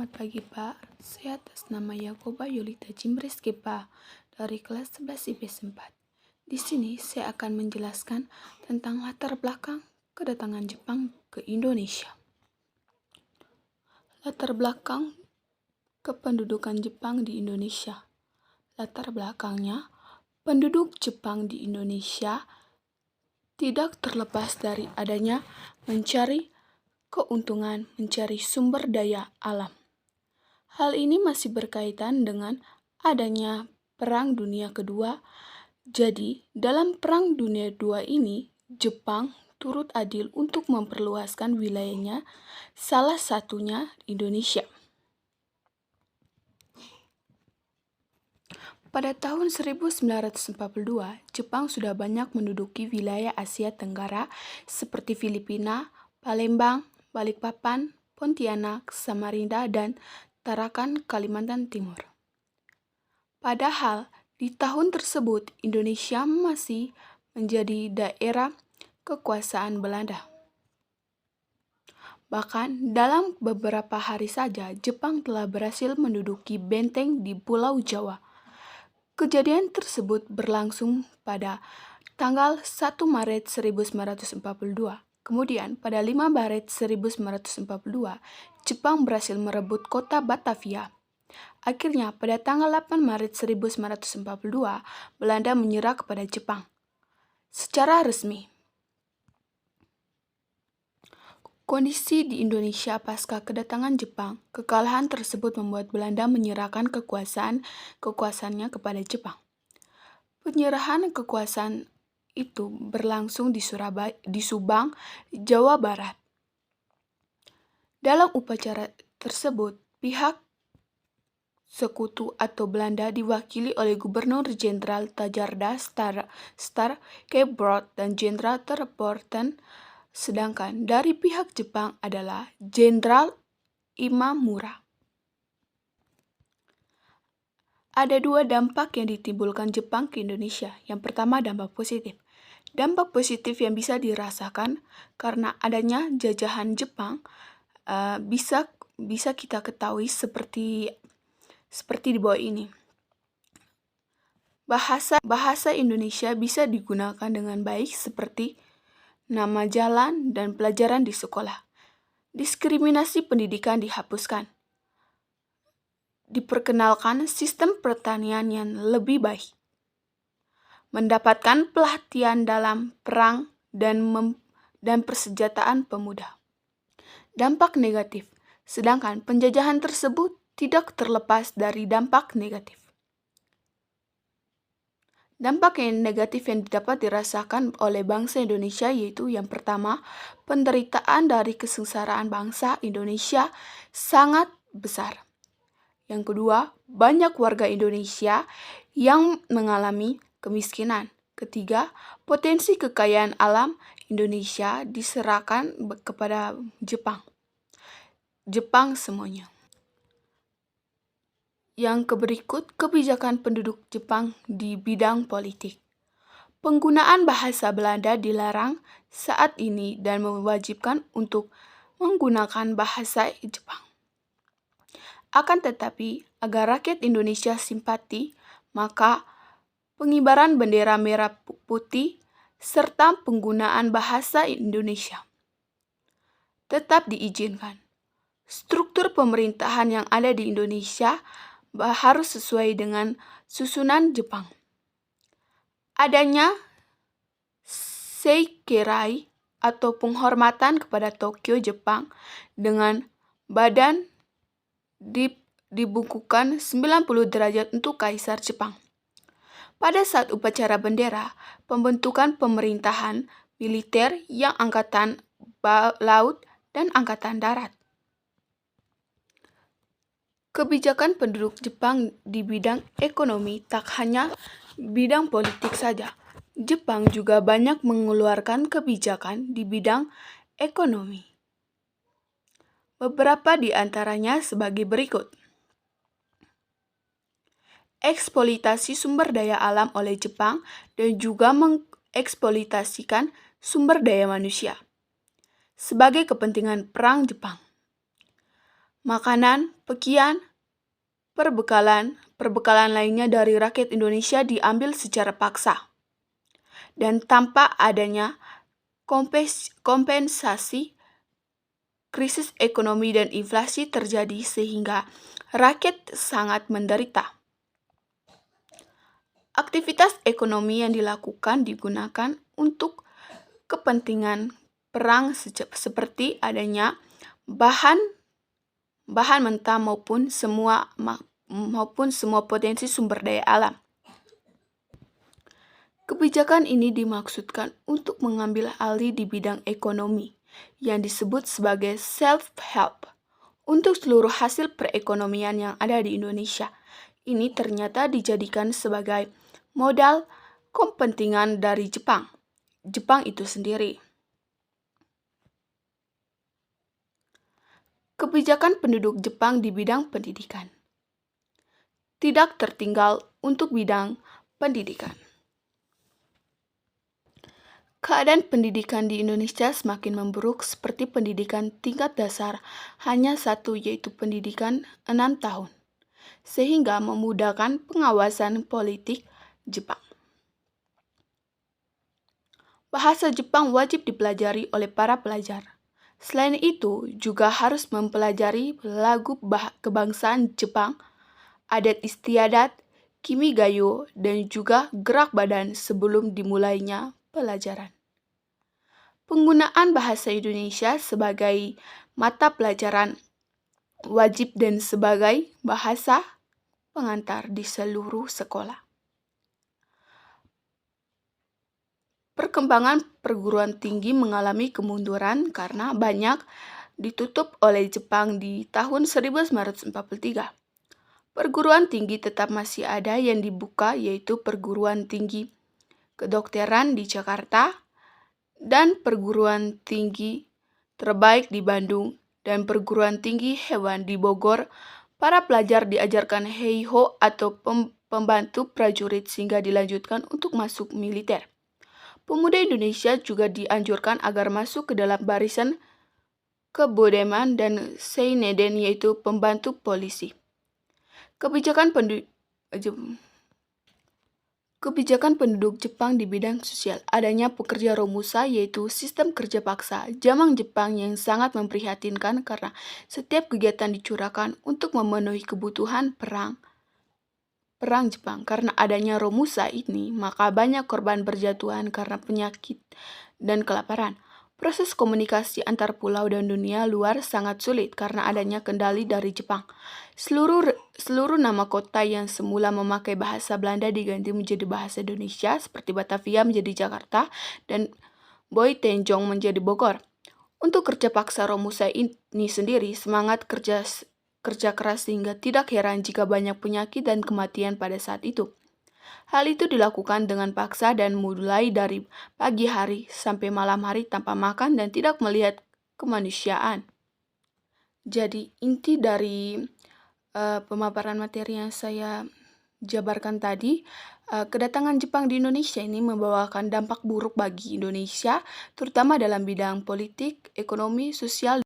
Selamat pagi Pak, saya atas nama Yakoba Yulita Jimreski Pak dari kelas 11 IPS 4. Di sini saya akan menjelaskan tentang latar belakang kedatangan Jepang ke Indonesia. Latar belakang kependudukan Jepang di Indonesia. Latar belakangnya, penduduk Jepang di Indonesia tidak terlepas dari adanya mencari keuntungan, mencari sumber daya alam. Hal ini masih berkaitan dengan adanya Perang Dunia Kedua. Jadi, dalam Perang Dunia II ini, Jepang turut adil untuk memperluaskan wilayahnya, salah satunya Indonesia. Pada tahun 1942, Jepang sudah banyak menduduki wilayah Asia Tenggara seperti Filipina, Palembang, Balikpapan, Pontianak, Samarinda, dan Tarakan, Kalimantan Timur. Padahal di tahun tersebut Indonesia masih menjadi daerah kekuasaan Belanda. Bahkan dalam beberapa hari saja Jepang telah berhasil menduduki benteng di Pulau Jawa. Kejadian tersebut berlangsung pada tanggal 1 Maret 1942. Kemudian pada 5 Maret 1942, Jepang berhasil merebut kota Batavia. Akhirnya pada tanggal 8 Maret 1942, Belanda menyerah kepada Jepang secara resmi. Kondisi di Indonesia pasca kedatangan Jepang, kekalahan tersebut membuat Belanda menyerahkan kekuasaannya kepada Jepang. Penyerahan kekuasaan itu berlangsung di Subang, Jawa Barat. Dalam upacara tersebut, pihak sekutu atau Belanda diwakili oleh Gubernur Jenderal Tjaarda Starakebrod dan Jenderal Terborten, sedangkan dari pihak Jepang adalah Jenderal Imamura. Ada dua dampak yang ditimbulkan Jepang ke Indonesia. Yang pertama, dampak positif. Dampak positif yang bisa dirasakan karena adanya jajahan Jepang bisa kita ketahui seperti di bawah ini. Bahasa Indonesia bisa digunakan dengan baik seperti nama jalan dan pelajaran di sekolah. Diskriminasi pendidikan dihapuskan. Diperkenalkan sistem pertanian yang lebih baik. Mendapatkan pelatihan dalam perang dan persenjataan pemuda. Dampak negatif. Sedangkan penjajahan tersebut tidak terlepas dari dampak negatif. Dampak yang negatif yang dapat dirasakan oleh bangsa Indonesia yaitu yang pertama, penderitaan dari kesengsaraan bangsa Indonesia sangat besar. Yang kedua, banyak warga Indonesia yang mengalami kemiskinan. Ketiga, potensi kekayaan alam Indonesia diserahkan kepada Jepang semuanya. Yang berikut, kebijakan penduduk Jepang di bidang politik. Penggunaan bahasa Belanda dilarang saat ini dan mewajibkan untuk menggunakan bahasa Jepang. Akan tetapi, agar rakyat Indonesia simpati, maka pengibaran bendera merah putih serta penggunaan bahasa Indonesia tetap diizinkan. Struktur pemerintahan yang ada di Indonesia harus sesuai dengan susunan Jepang. Adanya Seikirai atau penghormatan kepada Tokyo, Jepang dengan badan dibungkukan 90 derajat untuk Kaisar Jepang. Pada saat upacara bendera, pembentukan pemerintahan militer yang angkatan laut dan angkatan darat. Kebijakan penduduk Jepang di bidang ekonomi tak hanya bidang politik saja. Jepang juga banyak mengeluarkan kebijakan di bidang ekonomi. Beberapa di antaranya sebagai berikut. Eksploitasi sumber daya alam oleh Jepang dan juga mengeksploitasikan sumber daya manusia sebagai kepentingan perang Jepang. makanan, pakaian, perbekalan lainnya dari rakyat Indonesia diambil secara paksa. Dan tanpa adanya kompensasi, krisis ekonomi dan inflasi terjadi sehingga rakyat sangat menderita. Aktivitas ekonomi yang dilakukan digunakan untuk kepentingan perang seperti adanya bahan mentah maupun semua potensi sumber daya alam. Kebijakan ini dimaksudkan untuk mengambil alih di bidang ekonomi yang disebut sebagai self-help untuk seluruh hasil perekonomian yang ada di Indonesia. Ini ternyata dijadikan sebagai modal kepentingan dari Jepang itu sendiri. Kebijakan penduduk Jepang di bidang pendidikan tidak tertinggal untuk bidang pendidikan. Keadaan pendidikan di Indonesia semakin memburuk seperti pendidikan tingkat dasar hanya satu yaitu pendidikan 6 tahun, sehingga memudahkan pengawasan politik Jepang. Bahasa Jepang wajib dipelajari oleh para pelajar. Selain itu, juga harus mempelajari lagu kebangsaan Jepang, adat istiadat, kimigayo, dan juga gerak badan sebelum dimulainya pelajaran. Penggunaan bahasa Indonesia sebagai mata pelajaran wajib dan sebagai bahasa pengantar di seluruh sekolah. Perkembangan perguruan tinggi mengalami kemunduran karena banyak ditutup oleh Jepang di tahun 1943. Perguruan tinggi tetap masih ada yang dibuka, yaitu perguruan tinggi kedokteran di Jakarta dan perguruan tinggi terbaik di Bandung dan perguruan tinggi hewan di Bogor. Para pelajar diajarkan heiho atau pembantu prajurit sehingga dilanjutkan untuk masuk militer. Pemuda Indonesia juga dianjurkan agar masuk ke dalam barisan Kebodeman dan Seineden, yaitu pembantu polisi. Kebijakan penduduk Jepang di bidang sosial, adanya pekerja romusa yaitu sistem kerja paksa zaman Jepang yang sangat memprihatinkan karena setiap kegiatan dicurahkan untuk memenuhi kebutuhan perang Jepang. Karena adanya romusa ini, maka banyak korban berjatuhan karena penyakit dan kelaparan. Proses komunikasi antar pulau dan dunia luar sangat sulit karena adanya kendali dari Jepang. Seluruh nama kota yang semula memakai bahasa Belanda diganti menjadi bahasa Indonesia, seperti Batavia menjadi Jakarta dan Boitenjong menjadi Bogor. Untuk kerja paksa romusa ini sendiri, semangat kerja keras sehingga tidak heran jika banyak penyakit dan kematian pada saat itu. Hal itu dilakukan dengan paksa dan mulai dari pagi hari sampai malam hari tanpa makan dan tidak melihat kemanusiaan. Jadi inti dari pemaparan materi yang saya jabarkan tadi, kedatangan Jepang di Indonesia ini membawakan dampak buruk bagi Indonesia, terutama dalam bidang politik, ekonomi, sosial,